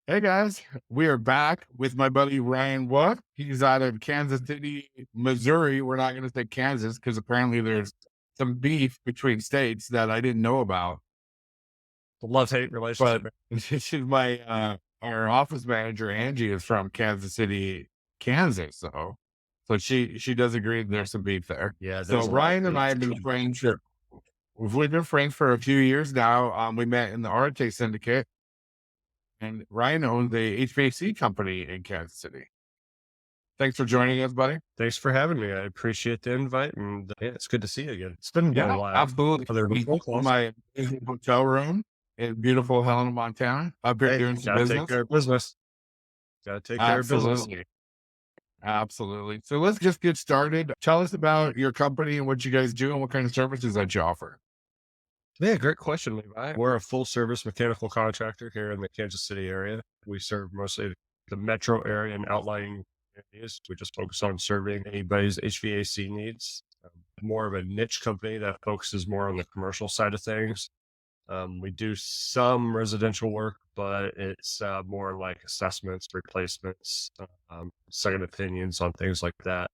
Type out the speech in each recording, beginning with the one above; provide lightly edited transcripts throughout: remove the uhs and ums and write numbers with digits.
Hey guys, we are back with my buddy Ryan Wolff. He's out of Kansas City, Missouri. We're not going to say Kansas because apparently there's some beef between states that I didn't know about. The love-hate But relationship, man. this is my our office manager Angie is from Kansas City, Kansas. So she does agree that there's some beef there. Yeah, So there's a lot of Ryan and beef I have for been sure. friends. We've been friends for a few years now. We met in the Arte Syndicate, and Ryan owns a HVAC company in Kansas City. Thanks for joining us, buddy. Thanks for having me. I appreciate the invite, and yeah, it's good to see you again. It's been a Yeah, while. absolutely. Other than We phone in calls. my amazing hotel room in beautiful Helena, Montana, up here Hey, doing some gotta take business. care of business. Gotta take care of business. Absolutely. Absolutely. So let's just get started. Tell us about your company and what you guys do and what kind of services that you offer. Yeah, great question, Levi. We're a full-service mechanical contractor here in the Kansas City area. We serve mostly the metro area and outlying areas. We just focus on serving anybody's HVAC needs. More of a niche company that focuses more on the commercial side of things. We do some residential work, but it's more like assessments, replacements, second opinions on things like that.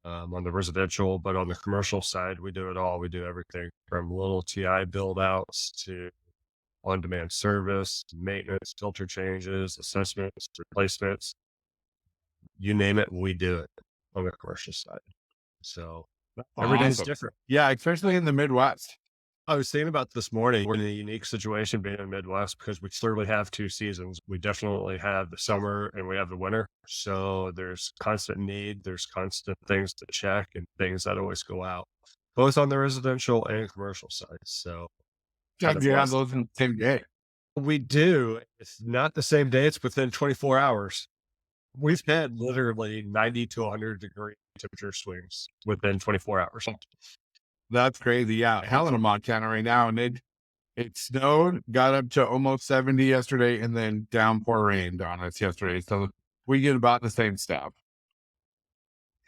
On the residential, but on the commercial side, we do it all. We do everything from little TI build outs to on demand service, maintenance, filter changes, assessments, replacements, you name it, we do it on the commercial side. So every day is Awesome. different. Yeah, especially in the Midwest. I was thinking about this morning. We're in a unique situation being in the Midwest because we clearly have two seasons. We definitely have the summer and we have the winter. So there's constant need, there's constant things to check and things that always go out, both on the residential and commercial side. So Yeah, kind of you have blessed. those in the same day. We do. It's not the same day, it's within 24 hours. We've had literally 90 to 100-degree temperature swings within 24 hours. That's crazy. Yeah. Helena, Montana right now. And it snowed, got up to almost 70 yesterday, and then downpour rained on us yesterday. So we get about the same stuff.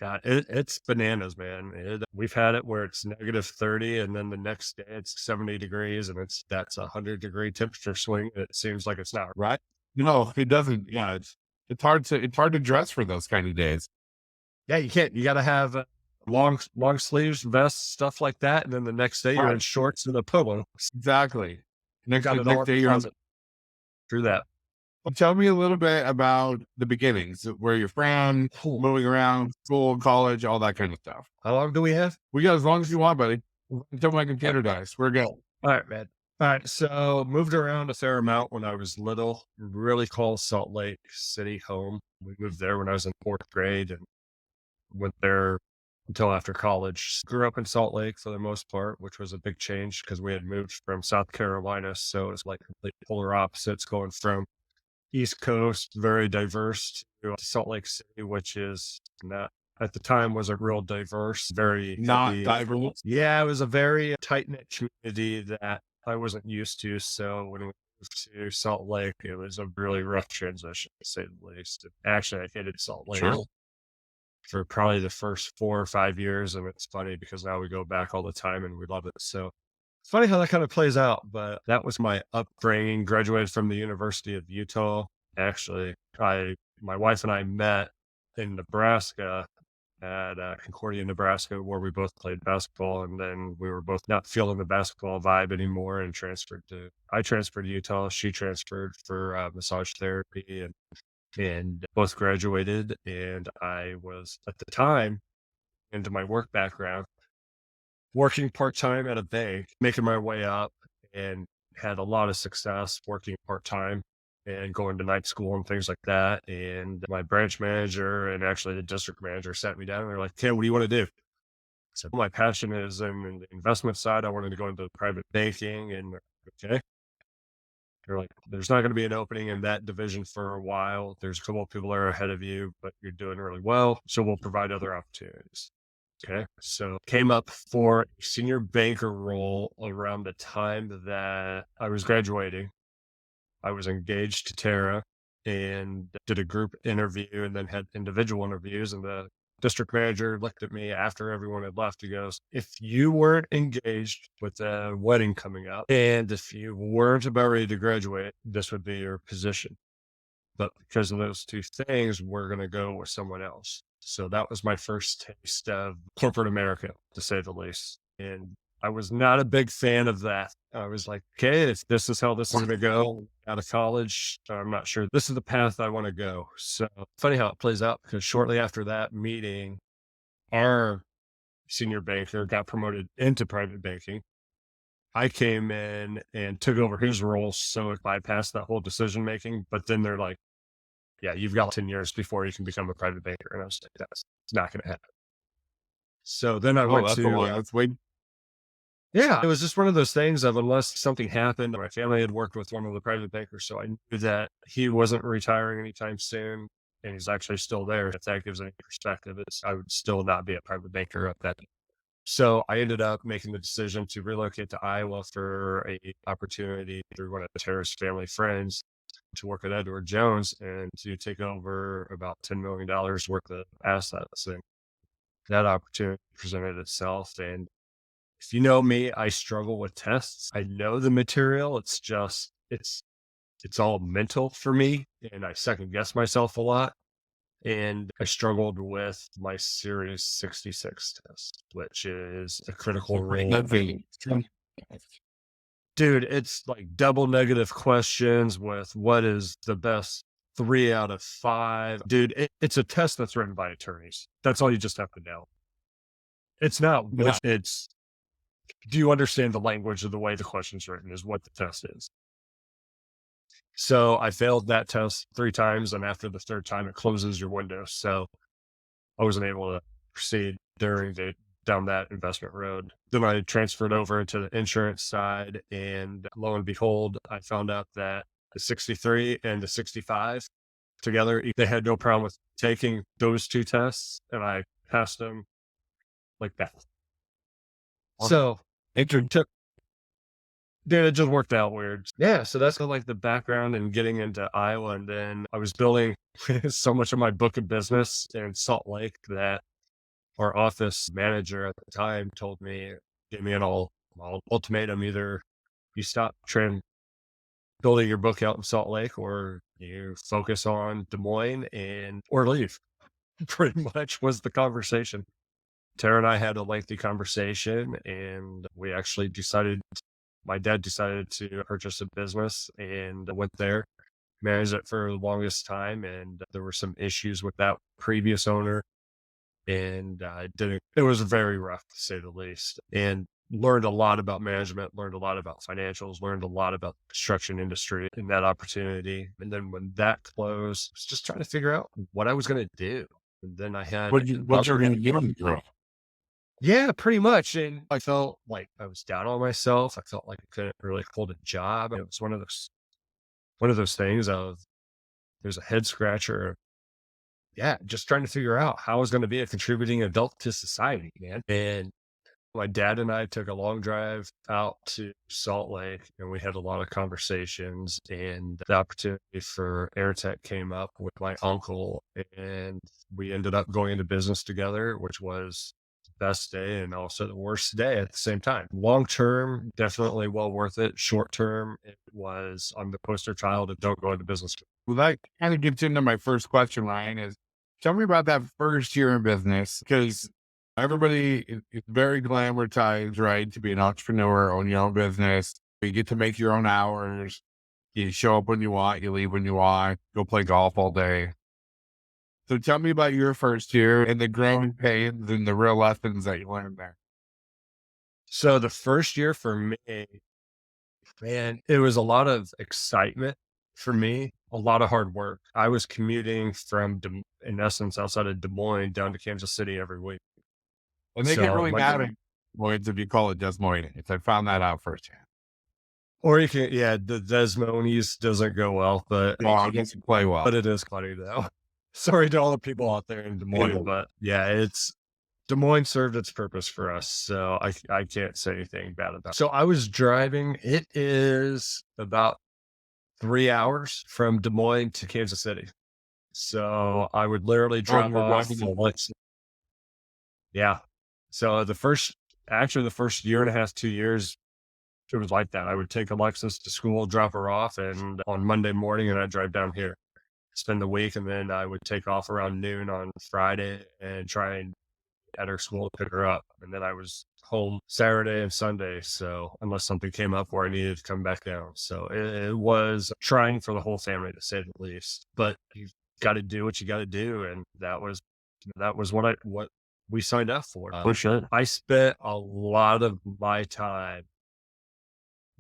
Yeah, it's bananas, man. We've had it where it's -30, and then the next day it's 70 degrees, and that's a 100-degree temperature swing. And it seems like it's not right. No, it doesn't. Yeah, it's hard to dress for those kind of days. Yeah, you can't. You got to have long sleeves, vests, stuff like that, and then the next day you're in Right. shorts and a polo. Exactly. Got it all Next in the day you're on. closet. Through that. Tell me a little bit about the beginnings, where you're from, moving around, school, college, all that kind of stuff. How long do we have? We got as long as you want, buddy. Until my computer dies. We're good. All right, man. All right. So moved around a fair amount when I was little. Really call Salt Lake City home. We moved there when I was in fourth grade and went there until after college. Grew up in Salt Lake for the most part, which was a big change because we had moved from South Carolina. So it's like complete polar opposites going from East Coast, very diverse, to Salt Lake City, which is not at the time was a real diverse, very Not heavy. diverse. Yeah, it was a very tight knit community that I wasn't used to. So when we moved to Salt Lake, it was a really rough transition, to say the least. Actually, I hated Salt Lake Sure. for probably the first 4 or 5 years. And it's funny because now we go back all the time and we love it. So it's funny how that kind of plays out. But that was my upbringing. Graduated from the University of Utah. Actually, my wife and I met in Nebraska at Concordia, Nebraska, where we both played basketball. And then we were both not feeling the basketball vibe anymore and I transferred to Utah. She transferred for massage therapy and both graduated. And I was at the time into my work background, working part-time at a bank, making my way up and had a lot of success working part-time and going to night school and things like that. And my branch manager and actually the district manager sat me down and they're like, "Okay, what do you want to do?" So my passion is in the investment side. I wanted to go into private banking and okay. They're like, "There's not going to be an opening in that division for a while. There's a couple of people that are ahead of you, but you're doing really well. So we'll provide other opportunities." Okay. So came up for a senior banker role around the time that I was graduating. I was engaged to Tara and did a group interview and then had individual interviews. And the district manager looked at me after everyone had left. He goes, "If you weren't engaged with a wedding coming up and if you weren't about ready to graduate, this would be your position." but because of those two things, we're going to go with someone else. So that was my first taste of corporate America, to say the least. And I was not a big fan of that. I was like, okay, if this is how this is going to go out of college, I'm not sure this is the path I want to go. So funny how it plays out, because shortly after that meeting, our senior banker got promoted into private banking. I came in and took over his role. So it bypassed that whole decision making. But then they're like, yeah, you've got 10 years before you can become a private banker. And I was like, that's it's not going to happen. So then I Oh, went that's a to, lot. That's way. yeah, it was just one of those things of, unless something happened, my family had worked with one of the private bankers. So I knew that he wasn't retiring anytime soon. And he's actually still there. If that gives any perspective, I would still not be a private banker at that. So I ended up making the decision to relocate to Iowa for a opportunity through one of Tara's family friends to work at Edward Jones and to take over about $10 million worth of assets. And that opportunity presented itself. And if you know me, I struggle with tests. I know the material. It's all mental for me. And I second guess myself a lot. And I struggled with my Series 66 test, which is a critical role. Dude, it's like double negative questions with what is the best 3 out of 5. Dude, it's a test that's written by attorneys. That's all you just have to know. It's not, Yeah. it's, do you understand the language of the way the question's written is what the test is. So I failed that test 3 times. And after the third time, it closes your window. So I wasn't able to proceed down that investment road. Then I transferred over into the insurance side, and lo and behold, I found out that the 63 and the 65 together, they had no problem with taking those 2 tests, and I passed them like that. So It dude, it just worked out weird. Yeah, so that's like the background and getting into Iowa. And then I was building so much of my book of business in Salt Lake that our office manager at the time told me, gave me an ultimatum: either you stop building your book out in Salt Lake, or you focus on Des Moines, or leave. Pretty much was the conversation. Tara and I had a lengthy conversation, and we actually my dad decided to purchase a business and went there, managed it for the longest time. And there were some issues with that previous owner. And it was very rough, to say the least, and learned a lot about management, learned a lot about financials, learned a lot about the construction industry in that opportunity. And then when that closed, I was just trying to figure out what I was going to do. And then I had, what you're going to give them, girl. yeah, pretty much. And I felt like I was down on myself. I felt like I couldn't really hold a job. It was one of those things of, there's a head scratcher. Yeah, just trying to figure out how I was going to be a contributing adult to society, man. And my dad and I took a long drive out to Salt Lake, and we had a lot of conversations. And the opportunity for AirTech came up with my uncle, and we ended up going into business together, which was the best day and also the worst day at the same time. Long term, definitely well worth it. Short term, I'm the poster child of don't go into business. Well, that kind of gets into my first question, Ryan, is tell me about that first year in business, because it's very glamorized, right? To be an entrepreneur, own your own business. You get to make your own hours. You show up when you want, you leave when you want, go play golf all day. So tell me about your first year and the growing pains and the real lessons that you learned there. So the first year for me, man, it was a lot of excitement for me, a lot of hard work. I was commuting from, in essence, outside of Des Moines down to Kansas City every week. And they get So really mad at Moines if you call it Des Moines. I found that out firsthand. or you can, yeah, the Desmones doesn't go well, but Well, it doesn't play well. it is funny though. Sorry to all the people out there in Des Moines, but yeah, Des Moines served its purpose for us. So I can't say anything bad about it. So I was driving. It is about 3 hours from Des Moines to Kansas City. So I would literally drop off. Yeah. So the first year and a half, 2 years, it was like that. I would take Alexis to school, drop her off, and on Monday morning, and I'd drive down here. spend the week, and then I would take off around noon on Friday and try and at her school to pick her up. And then I was home Saturday and Sunday. So unless something came up where I needed to come back down. So it was trying for the whole family to say the least, but you got to do what you got to do. And that was what we signed up for. For sure. I spent a lot of my time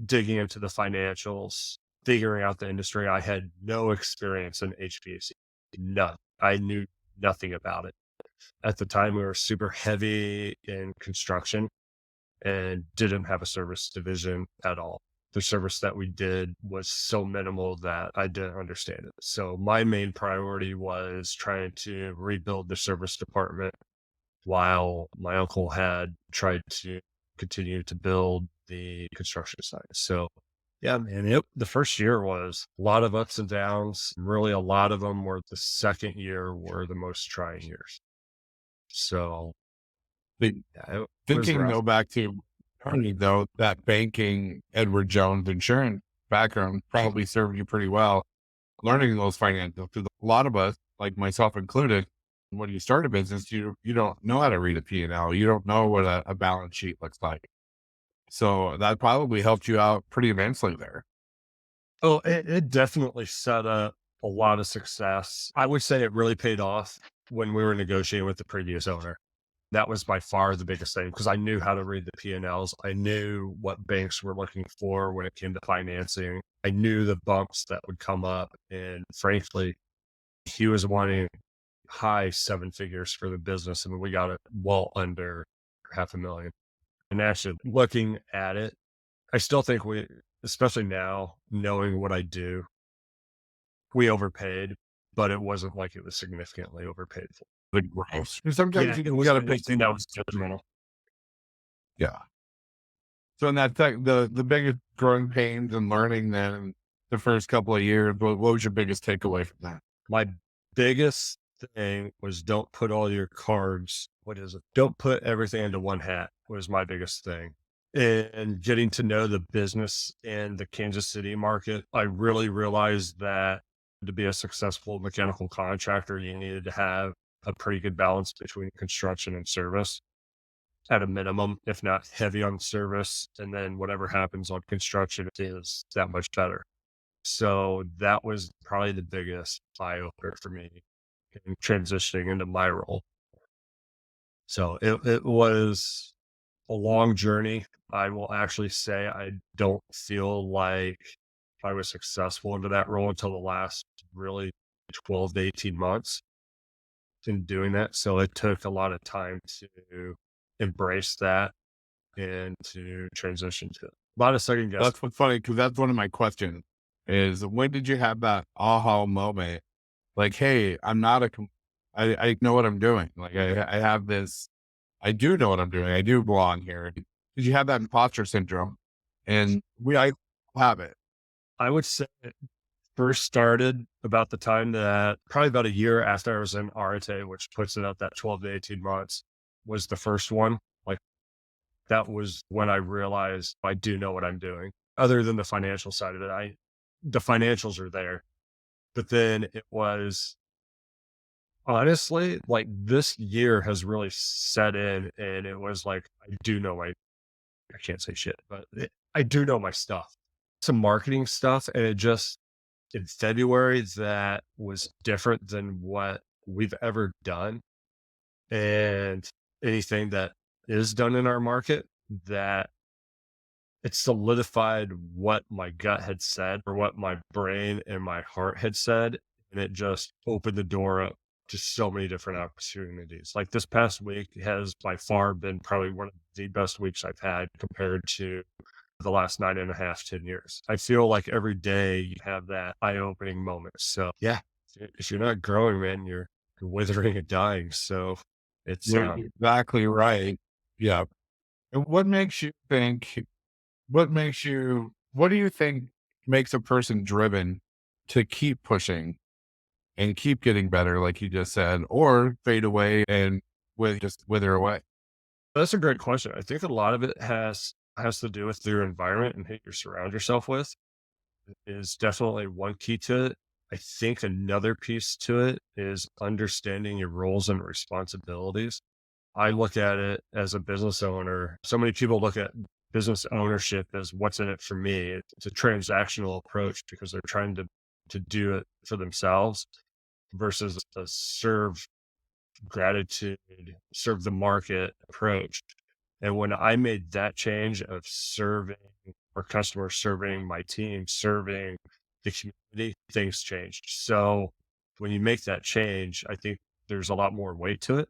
digging into the financials, figuring out the industry. I had no experience in HVAC, none. I knew nothing about it. At the time, we were super heavy in construction and didn't have a service division at all. The service that we did was so minimal that I didn't understand it. So my main priority was trying to rebuild the service department while my uncle had tried to continue to build the construction side. So yeah, man, the first year was a lot of ups and downs. Really, a lot of them were the second year were the most trying years. So But yeah, it was thinking rough. though back to Ernie, though, that banking Edward Jones insurance background probably served you pretty well learning those financials. Because a lot of us, like myself included, when you start a business, you don't know how to read a P&L. You don't know what a balance sheet looks like. So that probably helped you out pretty immensely there. Oh, it definitely set up a lot of success. I would say it really paid off when we were negotiating with the previous owner. That was by far the biggest thing because I knew how to read the P&Ls. I knew what banks were looking for when it came to financing. I knew the bumps that would come up. And frankly, he was wanting high seven figures for the business. I mean, we got it well under $500,000. And actually looking at it, I still think especially now, knowing what I do, we overpaid, but it wasn't like it was significantly overpaid for. The growth. And sometimes Yeah, it you was got to pick. anything that was judgmental. Yeah. So in that the biggest growing pains and learning then the first couple of years, what was your biggest takeaway from that? My biggest thing was don't put all your cards, what is it? Don't put everything into one hat was my biggest thing. And getting to know the business and the Kansas City market, I really realized that to be a successful mechanical contractor, you needed to have a pretty good balance between construction and service at a minimum, if not heavy on service. And then whatever happens on construction is that much better. So that was probably the biggest eye opener for me in transitioning into my role. So it was a long journey. I will actually say I don't feel like I was successful into that role until the last really 12 to 18 months in doing that. So it took a lot of time to embrace that and to transition to it. A lot of second guessing. That's what's funny because that's one of my questions is when did you have that aha moment? Like, hey, I'm not I know what I'm doing. Like I have this, I do know what I'm doing. I do belong here. Did you have that imposter syndrome? And I have it. I would say it first started about the time that probably about a year after I was in Arate, which puts it at that 12 to 18 months was the first one. Like that was when I realized I do know what I'm doing. Other than the financial side of it, the financials are there. But then it was honestly like this year has really set in and it was like, I can't say shit, but I do know my stuff. Some marketing stuff. And it just in February, that was different than what we've ever done. And anything that is done in our market that it solidified what my gut had said or what my brain and my heart had said. And it just opened the door up to so many different opportunities. Like this past week has by far been probably one of the best weeks I've had compared to the last 9.5, 10 years. I feel like every day you have that eye-opening moment. So yeah, if you're not growing, man, you're withering and dying. So it's You're exactly right. Yeah. And what do you think makes a person driven to keep pushing and keep getting better, like you just said, or fade away and just wither away? that's a great question. I think a lot of it has to do with your environment and who you surround yourself with is definitely one key to it. I think another piece to it is understanding your roles and responsibilities. I look at it as a business owner. So many people look at business ownership as what's in it for me. It's a transactional approach because they're trying to do it for themselves versus a serve gratitude, serve the market approach. And when I made that change of serving our customers, serving my team, serving the community, things changed. So when you make that change, I think there's a lot more weight to it.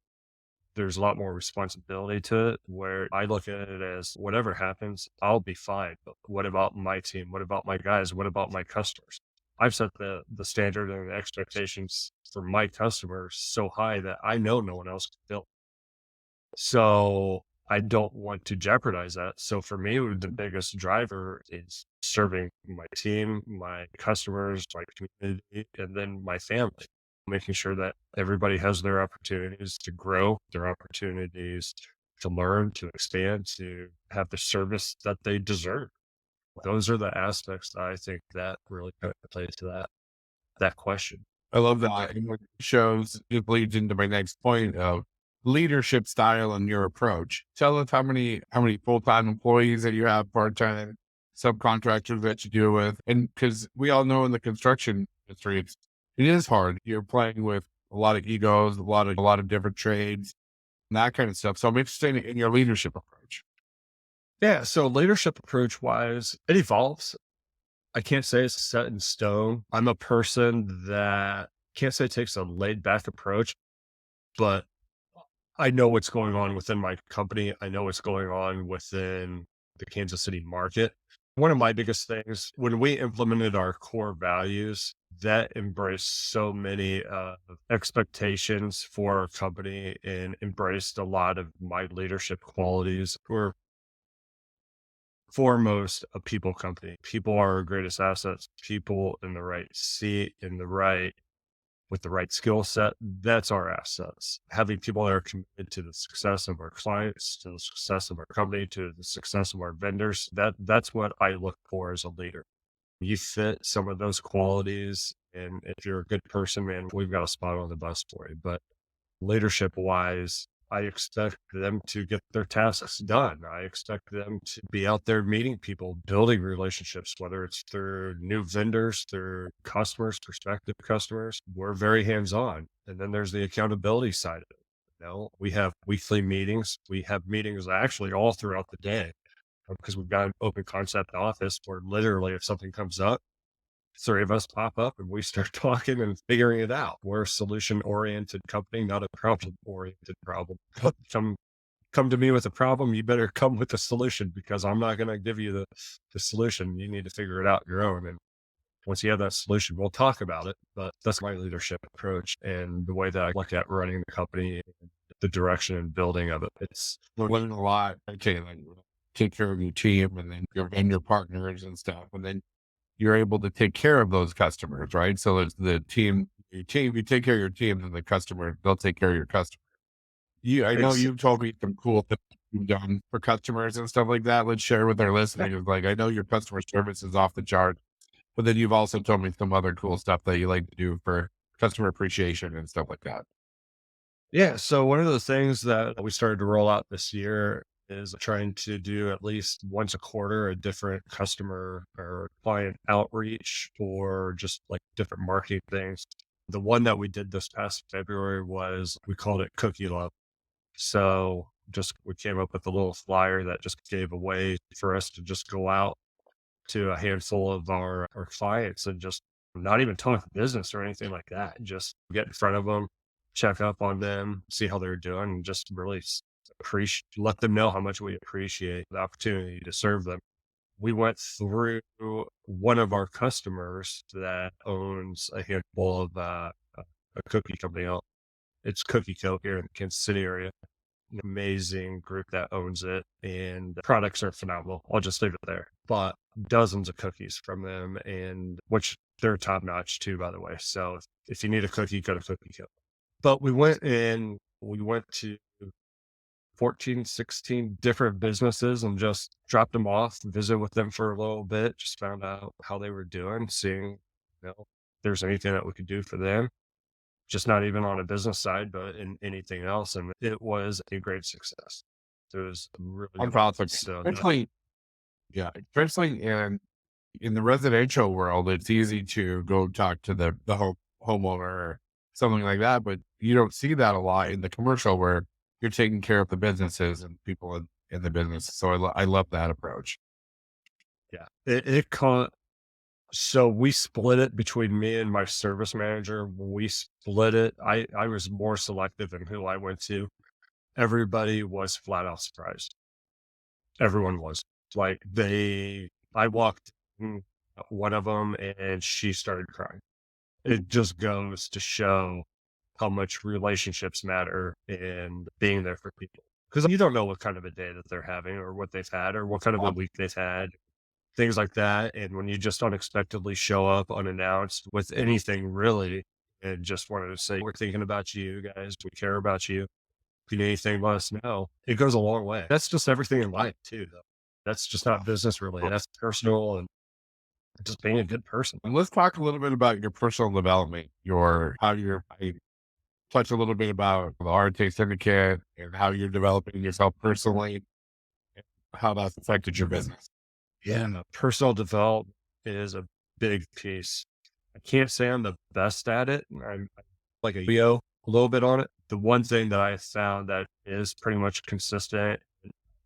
There's a lot more responsibility to it where I look at it as whatever happens, I'll be fine. But what about my team? What about my guys? What about my customers? I've set the standard and the expectations for my customers so high that I know no one else can fill. So I don't want to jeopardize that. So for me, the biggest driver is serving my team, my customers, my community, and then my family, making sure that everybody has their opportunities to grow, their opportunities to learn, to expand, to have the service that they deserve. Those are the aspects that I think that really kind of plays to that question. I love that. And what it shows it leads into my next point of leadership style and your approach. Tell us how many full-time employees that you have, part-time subcontractors that you deal with. And because we all know in the construction industry, it is hard. You're playing with a lot of egos, a lot of different trades, and that kind of stuff. So I'm interested in your leadership approach. Yeah. So leadership approach wise, it evolves. I can't say it's set in stone. I'm a person that can't say takes a laid back approach, but I know what's going on within my company. I know what's going on within the Kansas City market. One of my biggest things when we implemented our core values that embraced so many expectations for our company and embraced a lot of my leadership qualities. We're foremost a people company. People are our greatest assets. People in the right seat, in the right with the right skill set, that's our assets. Having people that are committed to the success of our clients, to the success of our company, to the success of our vendors, that's what I look for as a leader. You fit some of those qualities, and if you're a good person, man, we've got a spot on the bus for you. But leadership wise, I expect them to get their tasks done. I expect them to be out there meeting people, building relationships, whether it's through new vendors, through customers, prospective customers. We're very hands on. And then there's the accountability side of it. We have weekly meetings. We have meetings actually all throughout the day because we've got an open concept office where literally if something comes up, three of us pop up and we start talking and figuring it out. We're a solution oriented company, not a problem oriented problem. Come come to me with a problem, you better come with a solution because I'm not going to give you the solution. You need to figure it out your own. And once you have that solution, we'll talk about it. But that's my leadership approach and the way that I look at running the company, and the direction and building of it. It's Learning a lot. Okay, like take care of your team and then your vendor partners and stuff. And then you're able to take care of those customers, right? So it's the team, you take care of your team and the customer, they'll take care of your customer. I know it's you've told me some cool things you've done for customers and stuff like that. Let's share with our listeners. Like, I know your customer service is off the chart, but then you've also told me some other cool stuff that you like to do for customer appreciation and stuff like that. Yeah. So one of the things that we started to roll out this year is trying to do at least once a quarter a different customer or client outreach or just like different marketing things. The one that we did this past February was we called it Cookie Love. So just we came up with a little flyer that just gave a way for us to just go out to a handful of our clients and just not even talk business or anything like that. Just get in front of them, check up on them, see how they're doing, and just really appreciate, let them know how much we appreciate the opportunity to serve them. We went through one of our customers that owns a handful of a cookie company. It's Cookie Co here in the Kansas City area. An amazing group that owns it, and the products are phenomenal. I'll just leave it there. But dozens of cookies from them, and which they're top notch too, by the way. So if you need a cookie, go to Cookie Co. But we went to 14, 16 different businesses and just dropped them off, visit with them for a little bit, just found out how they were doing, seeing, you know. there's anything that we could do for them, just not even on a business side, but in anything else. And it was a great success. It was really I'm good. proud of So that, especially, yeah, especially in the residential world, it's easy to go talk to the homeowner or something like that, but you don't see that a lot in the commercial where you're taking care of the businesses and people in the business. So I love that approach. yeah, so we split it between me and my service manager. When we split it, I was more selective in who I went to. Everybody was flat out surprised. Everyone was like I walked in, one of them and she started crying. It just goes to show how much relationships matter and being there for people. Because you don't know what kind of a day that they're having or what they've had or what kind of a week they've had, things like that. And when you just unexpectedly show up unannounced with anything really, and just wanted to say, we're thinking about you guys, we care about you. If you need anything, let us know. It goes a long way. That's just everything in life too, though. That's just not business related. That's personal and just being a good person. And let's talk a little bit about your personal development, I touch a little bit about the RTA syndicate and how you're developing yourself personally, and how that's affected your business. Yeah, no, personal development is a big piece. I can't say I'm the best at it. I'm like a yo a little bit on it. The one thing that I found that is pretty much consistent,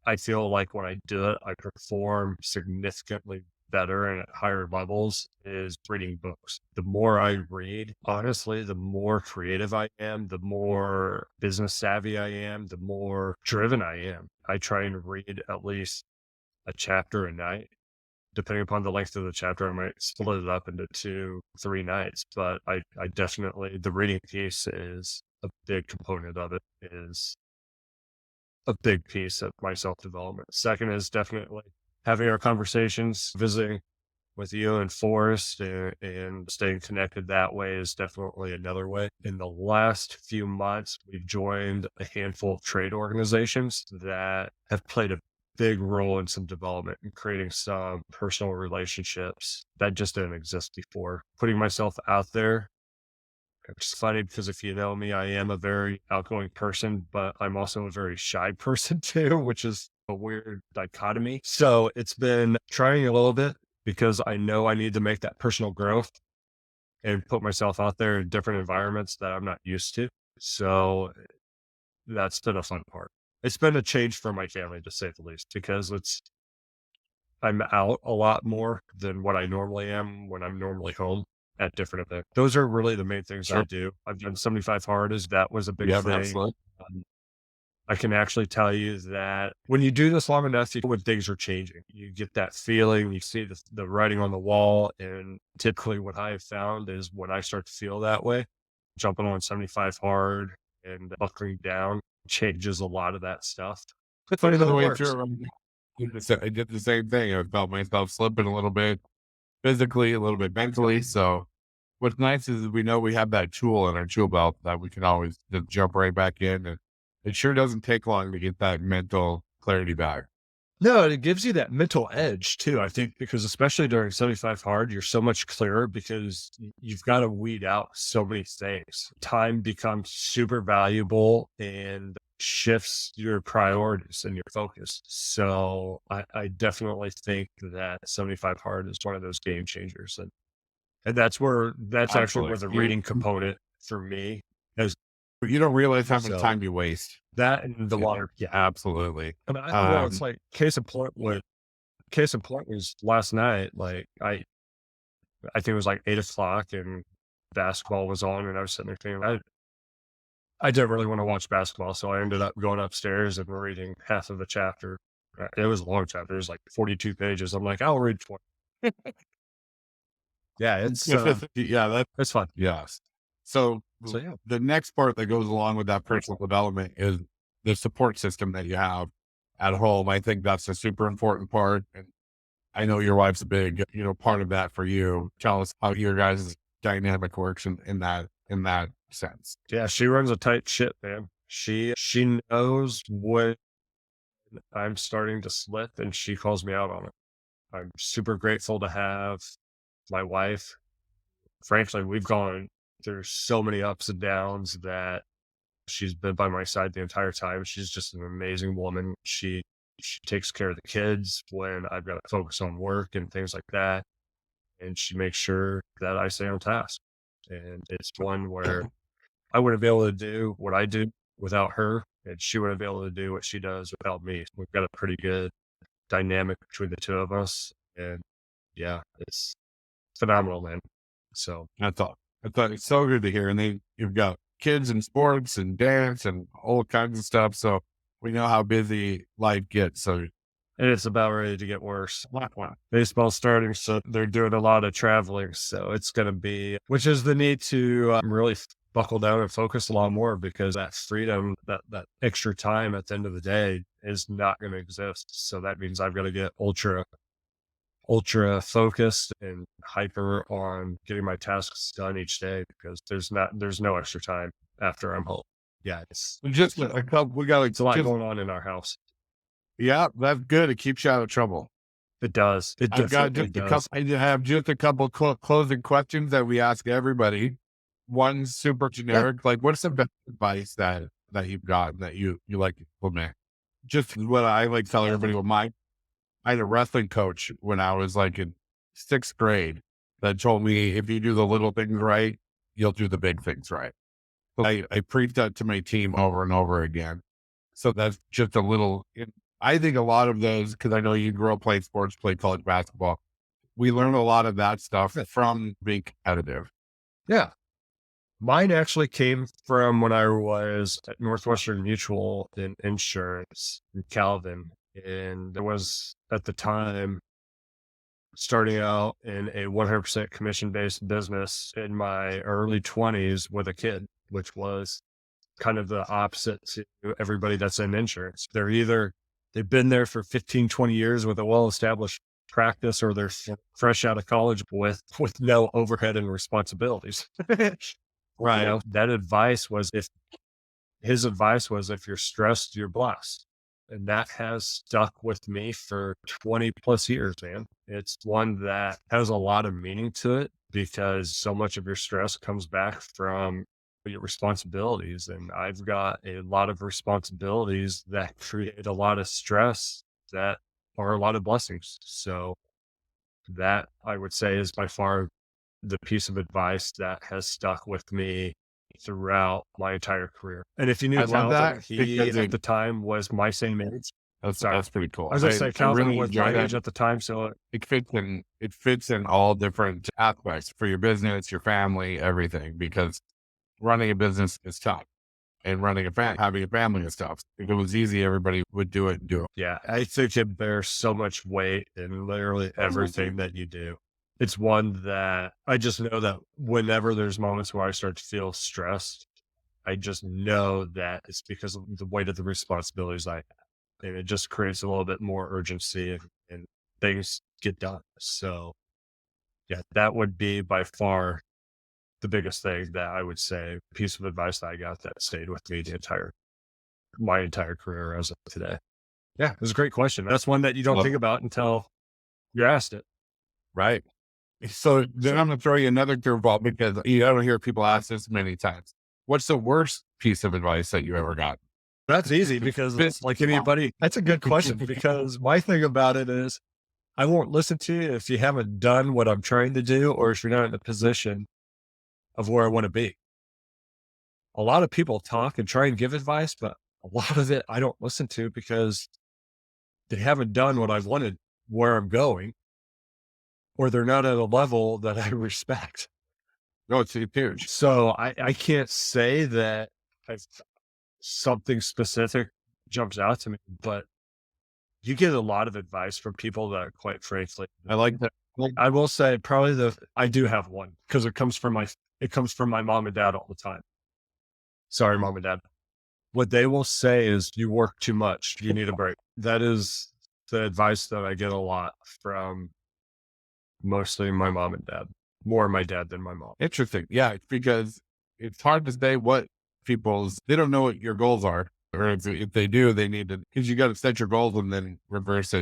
I feel like when I do it, I perform significantly better and at higher levels is reading books. The more I read, honestly, the more creative I am, the more business savvy I am, the more driven I am. I try and read at least a chapter a night. Depending upon the length of the chapter, I might split it up into 2, 3 nights. But I definitely, the reading piece is a big component of it, is a big piece of my self development. Second is definitely having our conversations, visiting with you and Forrest, and staying connected that way is definitely another way. In the last few months, we've joined a handful of trade organizations that have played a big role in some development and creating some personal relationships that just didn't exist before. Putting myself out there. It's funny because if you know me, I am a very outgoing person, but I'm also a very shy person too, which is a weird dichotomy. So it's been trying a little bit because I know I need to make that personal growth and put myself out there in different environments that I'm not used to. So that's been a fun part. It's been a change for my family, to say the least, because I'm out a lot more than what I normally am when I'm normally home at different events. Those are really the main things I Sure. do. I've done 75 hard as that was a big Yeah, thing. absolutely. Um, I can actually tell you that when you do this long enough, you when things are changing, you get that feeling, you see the writing on the wall. And typically what I have found is when I start to feel that way, jumping on 75 hard and buckling down changes a lot of that stuff. It's funny By how the it way, works. too, I did the same thing. I felt myself slipping a little bit physically, a little bit mentally. So what's nice is we know we have that tool in our tool belt that we can always just jump right back in. And it sure doesn't take long to get that mental clarity back. No, it gives you that mental edge too, I think, because especially during 75 hard, you're so much clearer because you've got to weed out so many things. Time becomes super valuable and shifts your priorities and your focus. So I definitely think that 75 hard is one of those game changers. And that's actually where Absolutely. the reading component for me is. You don't realize how much So time you waste. that and the Yeah, water. Yeah. absolutely. I mean, well, it's Um, like case in point was last night. Like I think it was like 8 o'clock and basketball was on, and I was sitting there thinking, I didn't really want to watch basketball, so I ended up going upstairs and reading half of a chapter. It was a long chapter; it was like 42 pages. I'm like, I'll read 20. Yeah, yeah, that it's fun. yes. So So yeah, the next part that goes along with that personal development is the support system that you have at home. I think that's a super important part. And I know your wife's a big, part of that for you. Tell us how your guys' dynamic works in that sense. yeah, she runs a tight ship, man. She knows when I'm starting to slip, and she calls me out on it. I'm super grateful to have my wife frankly, we've gone through so many ups and downs that she's been by my side the entire time. She's just an amazing woman. She takes care of the kids when I've got to focus on work and things like that. And she makes sure that I stay on task. And it's one where I wouldn't be able to do what I do without her, and she wouldn't be able to do what she does without me. We've got a pretty good dynamic between the two of us. And yeah, it's phenomenal, man. So I thought it's so good to hear. And you've got kids and sports and dance and all kinds of stuff. So we know how busy life gets. So and it's about ready to get worse. Baseball's starting, so they're doing a lot of traveling. So it's going to be, which is the need to really buckle down and focus a lot more, because that freedom, that extra time at the end of the day is not going to exist. So that means I've got to get ultra focused and hyper on getting my tasks done each day, because there's no extra time after I'm home. Yeah, it's just a couple, we got a lot going on in our house. Yeah, that's good. It keeps you out of trouble. It does. It I've got definitely just a does. couple. I have just a couple closing questions that we ask everybody. One super generic, like what's the best advice that you've got that you like to implement? Just what I like tell everybody. I had a wrestling coach when I was like in sixth grade that told me if you do the little things right, you'll do the big things right. So I preach that to my team over and over again. So that's just a little. I think a lot of those, because I know you grew up playing sports, played college basketball. We learn a lot of that stuff from being competitive. Yeah. Mine actually came from when I was at Northwestern Mutual in insurance in Calvin. And there was, at the time, starting out in a 100% commission-based business in my early 20s with a kid, which was kind of the opposite to everybody that's in insurance. They've been there for 15, 20 years with a well-established practice, or they're fresh out of college with no overhead and responsibilities. Right. You know, his advice was, if you're stressed, you're blessed. And that has stuck with me for 20 plus years, man. It's one that has a lot of meaning to it, because so much of your stress comes back from your responsibilities. And I've got a lot of responsibilities that create a lot of stress that are a lot of blessings. So that, I would say, is by far the piece of advice that has stuck with me throughout my entire career. And if you knew Calvin, he at the time was my same age. That's pretty cool. I was gonna say Calvin really was my age at the time, so it fits in all different aspects for your business, your family, everything. Because running a business is tough, and having a family is tough. If it was easy, everybody would do it. Yeah, I think it bears so much weight in literally everything that you do. It's one that I just know that whenever there's moments where I start to feel stressed, I just know that it's because of the weight of the responsibilities I have. And it just creates a little bit more urgency, and things get done. So yeah, that would be by far the biggest thing that I would say, piece of advice that I got that stayed with me my entire career as of today. Yeah, it was a great question. That's one that you don't think about until you're asked it. Right. So then I'm going to throw you another curveball, because you don't hear people ask this many times. What's the worst piece of advice that you ever got? That's easy, because it's like anybody. That's a good question, because my thing about it is I won't listen to you if you haven't done what I'm trying to do, or if you're not in a position of where I want to be. A lot of people talk and try and give advice, but a lot of it I don't listen to, because they haven't done what I wanted where I'm going, or they're not at a level that I respect. No, it's huge. So I can't say that something specific jumps out to me, but you get a lot of advice from people that, quite frankly, I like that. I will say probably I do have one, because it comes from my mom and dad all the time. Sorry, mom and dad. What they will say is, you work too much. You need a break. That is the advice that I get a lot from mostly my mom and dad, more my dad than my mom. Interesting. Yeah. It's because it's hard to say what they don't know what your goals are, or if they do, they need to, because you got to set your goals and then reverse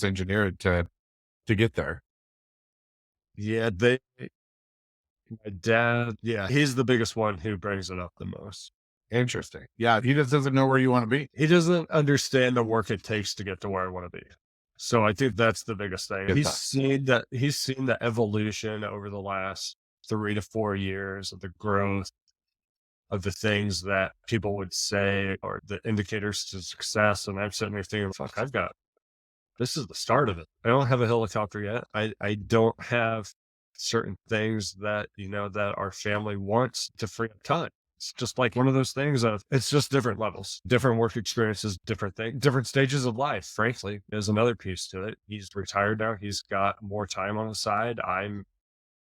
engineer it to get there. Yeah. My dad, yeah, he's the biggest one who brings it up the most. Interesting. Yeah, he just doesn't know where you want to be. He doesn't understand the work it takes to get to where I want to be. So I think that's the biggest thing. Good He's seen the evolution over the last 3 to 4 years of the growth of the things that people would say or the indicators to success. And I'm sitting there thinking, fuck, this is the start of it. I don't have a helicopter yet. I don't have certain things that, that our family wants to free up time. It's just like one of those things of it's just different levels, different work experiences, different things, different stages of life, frankly, is another piece to it. He's retired now. He's got more time on the side. I'm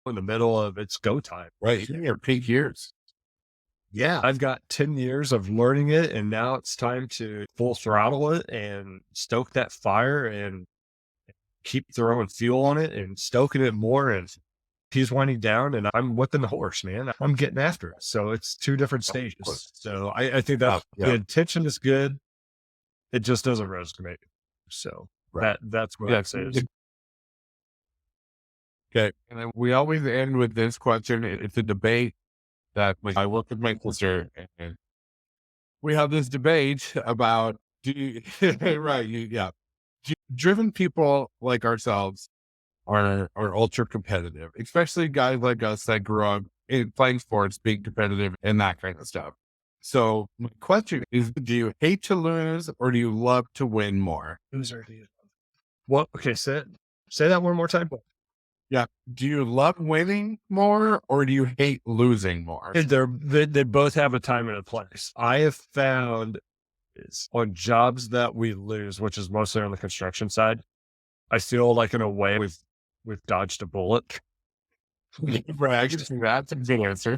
in the middle of it's go time. Right. You're in your peak years. Yeah. I've got 10 years of learning it, and now it's time to full throttle it and stoke that fire and keep throwing fuel on it and stoking it more. And he's winding down and I'm whipping the horse, man. I'm getting after it. So it's two different stages. So I think that the intention is good. It just doesn't resonate. So that's what I'd say is. Okay. And then we always end with this question. It's a debate that I work with my sister, and we have this debate about driven people like ourselves are ultra competitive, especially guys like us that grew up in playing sports, being competitive and that kind of stuff. So my question is, do you hate to lose or do you love to win more? Loser. Well, okay, say that one more time. Yeah. Do you love winning more or do you hate losing more? They both have a time and a place. I have found is on jobs that we lose, which is mostly on the construction side, I feel like in a way we've dodged a bullet. Right. I can see that's a good answer.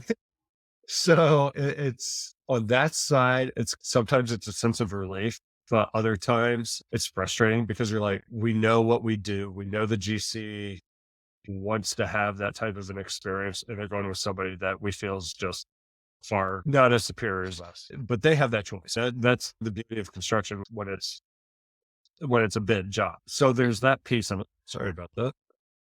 So it's on that side, sometimes it's a sense of relief, but other times it's frustrating because you're like, we know what we do. We know the GC wants to have that type of an experience, and they're going with somebody that we feel is just far not as superior as us, but they have that choice. That's the beauty of construction when it's a bid job. So there's that piece of it. Sorry about that.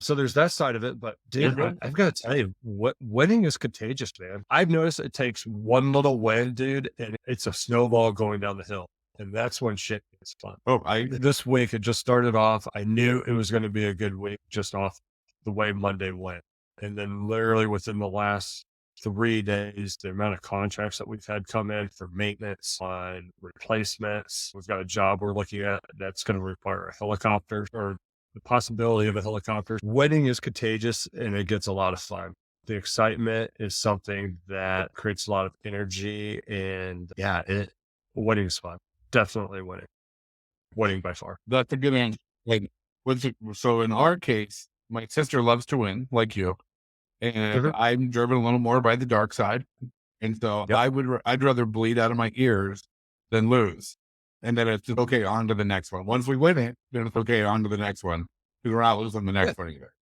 So there's that side of it, but dude, I've got to tell you, winning is contagious, man. I've noticed it takes one little win, dude, and it's a snowball going down the hill. And that's when shit gets fun. This week, it just started off. I knew it was going to be a good week just off the way Monday went. And then literally within the last 3 days, the amount of contracts that we've had come in for maintenance on replacements. We've got a job we're looking at that's going to require a helicopter or the possibility of a helicopter. Winning is contagious and it gets a lot of fun. The excitement is something that creates a lot of energy, and winning is fun. Definitely winning. Winning by far. That's a good answer. So in our case, my sister loves to win, like you, and I'm driven a little more by the dark side, and so I'd rather bleed out of my ears than lose. And then it's okay, on to the next one. Once we win it, then it's okay, on to the next one. Because we're not losing the next one either.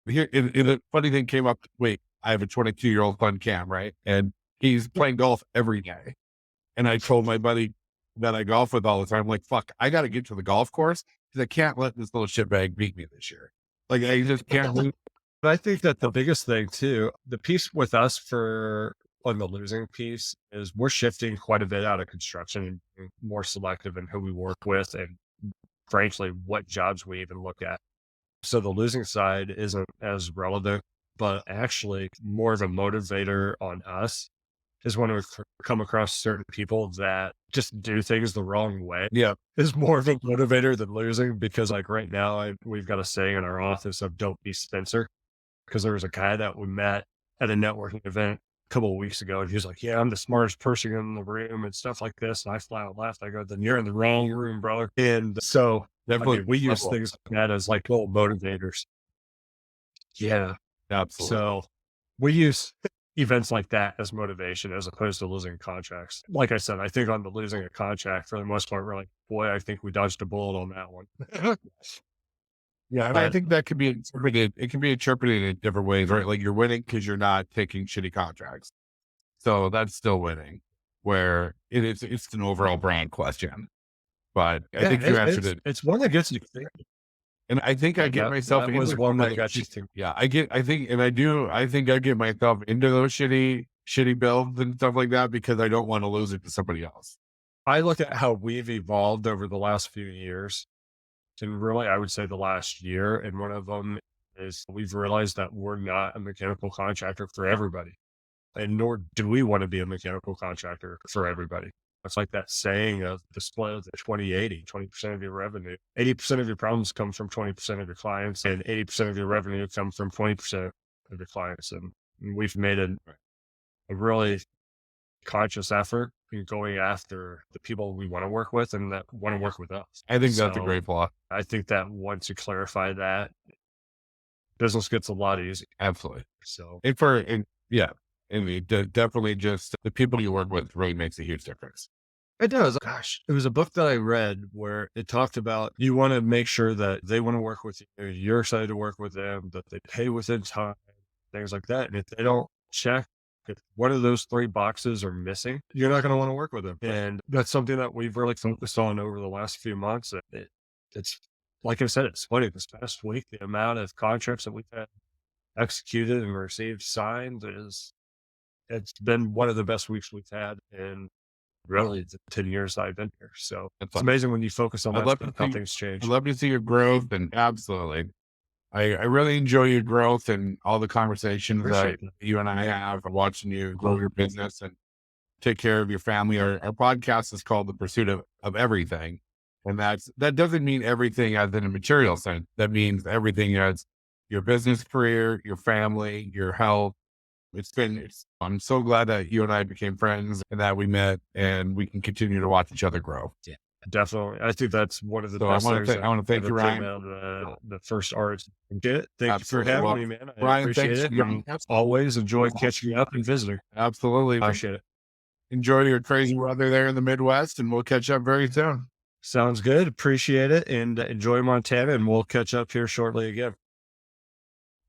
Here, the funny thing came up. Wait, I have a 22-year-old son, Cam, right? And he's playing golf every day. And I told my buddy that I golf with all the time, like, fuck, I got to get to the golf course because I can't let this little shitbag beat me this year. Like, I just can't lose. But I think that the biggest thing too, the piece with us on the losing piece is we're shifting quite a bit out of construction and more selective in who we work with and frankly, what jobs we even look at. So the losing side isn't as relevant, but actually more of a motivator on us is when we come across certain people that just do things the wrong way. Yeah. Is more of a motivator than losing, because like right now we've got a saying in our office of don't be Spencer, because there was a guy that we met at a networking event a couple of weeks ago, and he was like, yeah, I'm the smartest person in the room and stuff like this. And I flat out laughed. I go, then you're in the wrong room, brother. And so we use things like that as like little motivators. Yeah, absolutely. So we use events like that as motivation as opposed to losing contracts. Like I said, I think on the losing a contract, for the most part, we're like, boy, I think we dodged a bullet on that one. Yeah, and I think that could be interpreted. It can be interpreted in different ways, right? Like you're winning because you're not taking shitty contracts, so that's still winning. Where it's an overall brand question, but I think you answered it. It's one that gets you. And I think I And get myself that into was some one of that got you those. thinking. Yeah, I think I get myself into those shitty builds and stuff like that because I don't want to lose it to somebody else. I look at how we've evolved over the last few years, and really, I would say the last year. And one of them is we've realized that we're not a mechanical contractor for everybody. And nor do we want to be a mechanical contractor for everybody. It's like that saying of the split of the 20/80, 20% of your revenue. 80% of your problems come from 20% of your clients, and 80% of your revenue come from 20% of your clients. And we've made a really conscious effort in going after the people we want to work with and that want to work with us. I think that's a So great flaw. I think that once you clarify that, business gets a lot easier. Absolutely. So Yeah. And definitely just the people you work with really makes a huge difference. it does. Gosh, it was a book that I read where it talked about you want to make sure that they want to work with you. You're excited to work with them, that they pay within time, things like that. And if they don't check, if one of those three boxes are missing, you're not going to want to work with them. And that's something that we've really focused on over the last few months. It's like I said, it's funny. This past week, the amount of contracts that we've had executed and received signed it's been one of the best weeks we've had in really the 10 years I've been here. So That's it's fun. amazing when you focus on I'd that love to stuff, how see, things change. I'd love to see your growth, and absolutely. I really enjoy your growth and all the conversations that Appreciate it. you and I have, watching you grow your business and take care of your family. Our podcast is called The Pursuit of Everything. And that doesn't mean everything as in a material sense. That means everything as your business career, your family, your health. I'm so glad that you and I became friends and that we met and we can continue to watch each other grow. Yeah, definitely. I think that's one of the So I best want things to that I want to thank ever you, came Ryan. out of the first art. Get it. Thank Absolutely. you for Well, having me, man. I Ryan, appreciate thanks. it. Yeah, And always enjoy catching up and visiting. absolutely. Appreciate it. Enjoy your crazy weather there in the Midwest, and we'll catch up very soon. Sounds good. Appreciate it. And enjoy Montana. And we'll catch up here shortly again.